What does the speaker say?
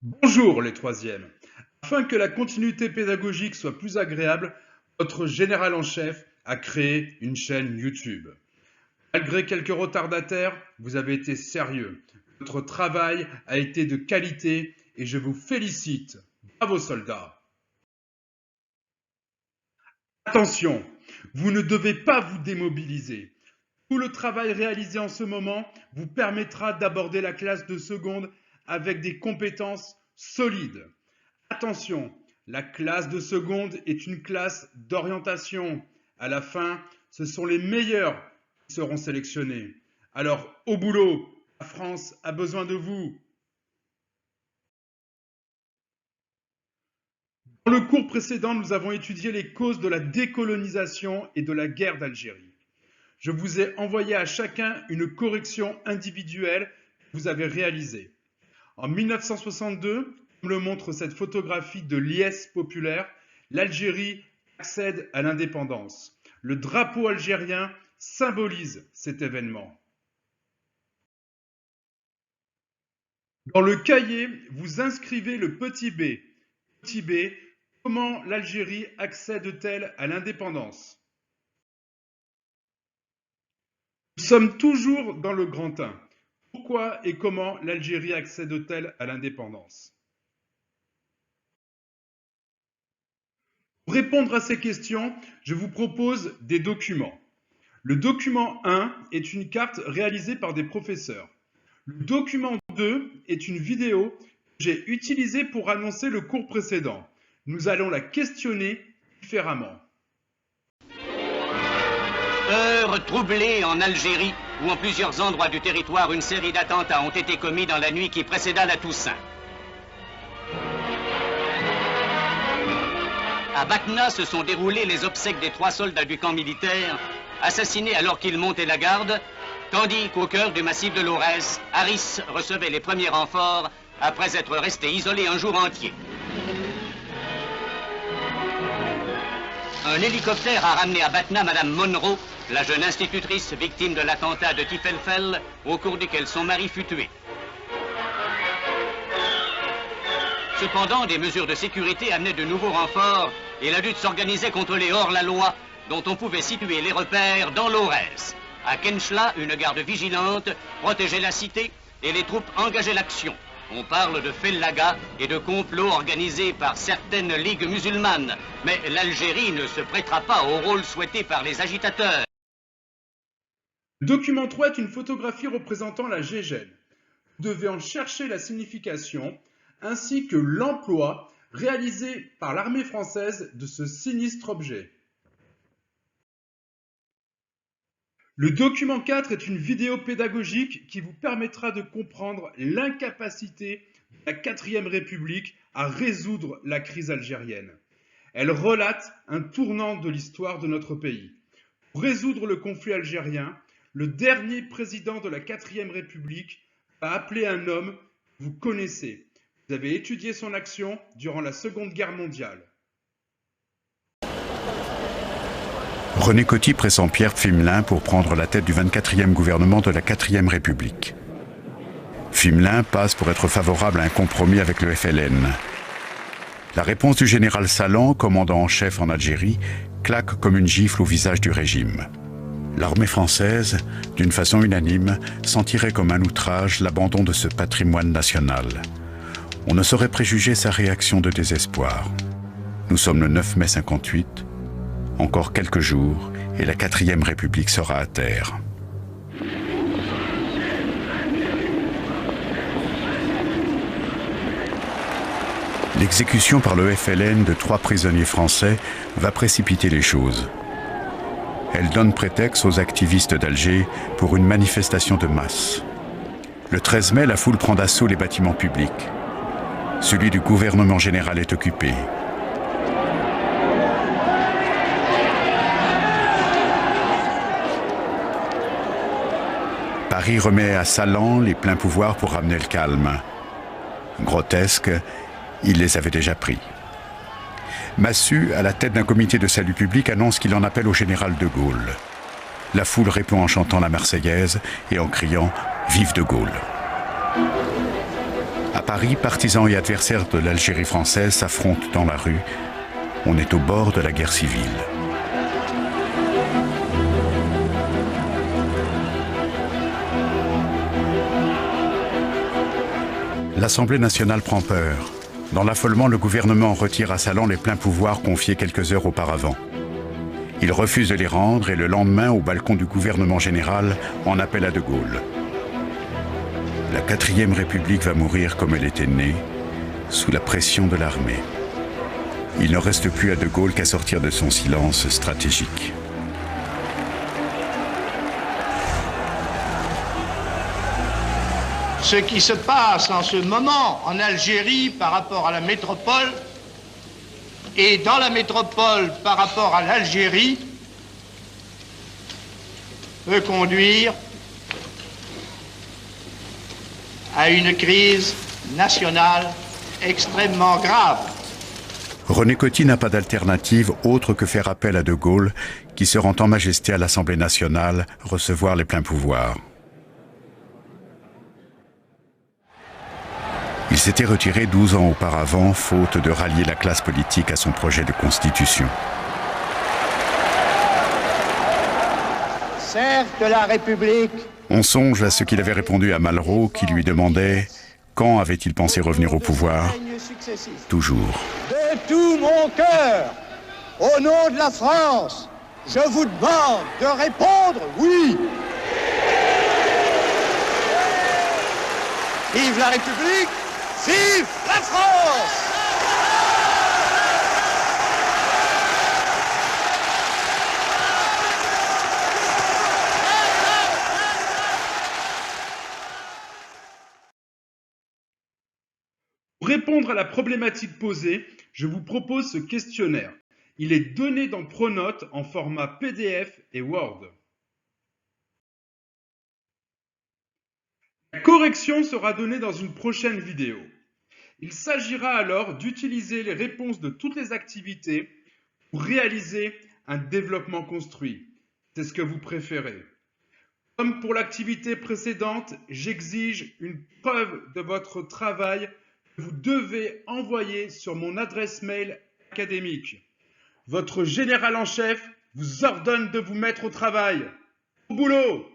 Bonjour les troisièmes. Afin que la continuité pédagogique soit plus agréable, votre général en chef a créé une chaîne YouTube. Malgré quelques retardataires, vous avez été sérieux. Votre travail a été de qualité et je vous félicite. Bravo soldats. Attention, vous ne devez pas vous démobiliser. Tout le travail réalisé en ce moment vous permettra d'aborder la classe de seconde avec des compétences solides. Attention, la classe de seconde est une classe d'orientation. À la fin, ce sont les meilleurs qui seront sélectionnés. Alors, au boulot, la France a besoin de vous. Dans le cours précédent, nous avons étudié les causes de la décolonisation et de la guerre d'Algérie. Je vous ai envoyé à chacun une correction individuelle que vous avez réalisée. En 1962, comme le montre cette photographie de liesse populaire, l'Algérie accède à l'indépendance. Le drapeau algérien symbolise cet événement. Dans le cahier, vous inscrivez le petit b. Petit b, comment l'Algérie accède-t-elle à l'indépendance? Nous sommes toujours dans le grand 1. Pourquoi et comment l'Algérie accède-t-elle à l'indépendance? Pour répondre à ces questions, je vous propose des documents. Le document 1 est une carte réalisée par des professeurs. Le document 2 est une vidéo que j'ai utilisée pour annoncer le cours précédent. Nous allons la questionner différemment. Heure troublée en Algérie, où en plusieurs endroits du territoire une série d'attentats ont été commis dans la nuit qui précéda la Toussaint. À Batna se sont déroulées les obsèques des 3 soldats du camp militaire, assassinés alors qu'ils montaient la garde, tandis qu'au cœur du massif de l'Aurès, Harris recevait les premiers renforts après être resté isolé un jour entier. Un hélicoptère a ramené à Batna Madame Monroe, la jeune institutrice victime de l'attentat de Tiffelfel, au cours duquel son mari fut tué. Cependant, des mesures de sécurité amenaient de nouveaux renforts et la lutte s'organisait contre les hors-la-loi dont on pouvait situer les repères dans l'Aurès. À Kenchla, une garde vigilante protégeait la cité et les troupes engageaient l'action. On parle de fellaga et de complots organisés par certaines ligues musulmanes, mais l'Algérie ne se prêtera pas au rôle souhaité par les agitateurs. Le document 3 est une photographie représentant la Gégène. Vous devez en chercher la signification ainsi que l'emploi réalisé par l'armée française de ce sinistre objet. Le document 4 est une vidéo pédagogique qui vous permettra de comprendre l'incapacité de la 4e République à résoudre la crise algérienne. Elle relate un tournant de l'histoire de notre pays. Pour résoudre le conflit algérien, le dernier président de la 4e République a appelé un homme que vous connaissez. Vous avez étudié son action durant la Seconde Guerre mondiale. René Coty pressent Pierre Pfimlin pour prendre la tête du 24e gouvernement de la 4e République. Pfimlin passe pour être favorable à un compromis avec le FLN. La réponse du général Salan, commandant en chef en Algérie, claque comme une gifle au visage du régime. L'armée française, d'une façon unanime, sentirait comme un outrage l'abandon de ce patrimoine national. On ne saurait préjuger sa réaction de désespoir. Nous sommes le 9 mai 58. Encore quelques jours et la 4e République sera à terre. L'exécution par le FLN de 3 prisonniers français va précipiter les choses. Elle donne prétexte aux activistes d'Alger pour une manifestation de masse. Le 13 mai, la foule prend d'assaut les bâtiments publics. Celui du gouvernement général est occupé. Paris remet à Salan les pleins pouvoirs pour ramener le calme. Grotesque, il les avait déjà pris. Massu, à la tête d'un comité de salut public, annonce qu'il en appelle au général de Gaulle. La foule répond en chantant la Marseillaise et en criant « Vive de Gaulle ». À Paris, partisans et adversaires de l'Algérie française s'affrontent dans la rue. On est au bord de la guerre civile. L'Assemblée nationale prend peur. Dans l'affolement, le gouvernement retire à Salan les pleins pouvoirs confiés quelques heures auparavant. Il refuse de les rendre et le lendemain, au balcon du gouvernement général, en appelle à De Gaulle. La 4e République va mourir comme elle était née, sous la pression de l'armée. Il ne reste plus à De Gaulle qu'à sortir de son silence stratégique. Ce qui se passe en ce moment en Algérie par rapport à la métropole et dans la métropole par rapport à l'Algérie peut conduire à une crise nationale extrêmement grave. René Coty n'a pas d'alternative autre que faire appel à De Gaulle, qui se rend en majesté à l'Assemblée nationale recevoir les pleins pouvoirs. Il s'était retiré 12 ans auparavant, faute de rallier la classe politique à son projet de constitution. Certes, la République. On songe à ce qu'il avait répondu à Malraux, qui lui demandait quand avait-il pensé revenir au pouvoir. Toujours. De tout mon cœur, au nom de la France, je vous demande de répondre oui. Vive la République, vive la France! Pour répondre à la problématique posée, je vous propose ce questionnaire. Il est donné dans Pronote en format PDF et Word. La correction sera donnée dans une prochaine vidéo. Il s'agira alors d'utiliser les réponses de toutes les activités pour réaliser un développement construit. C'est ce que vous préférez. Comme pour l'activité précédente, j'exige une preuve de votre travail que vous devez envoyer sur mon adresse mail académique. Votre général en chef vous ordonne de vous mettre au travail. Au boulot!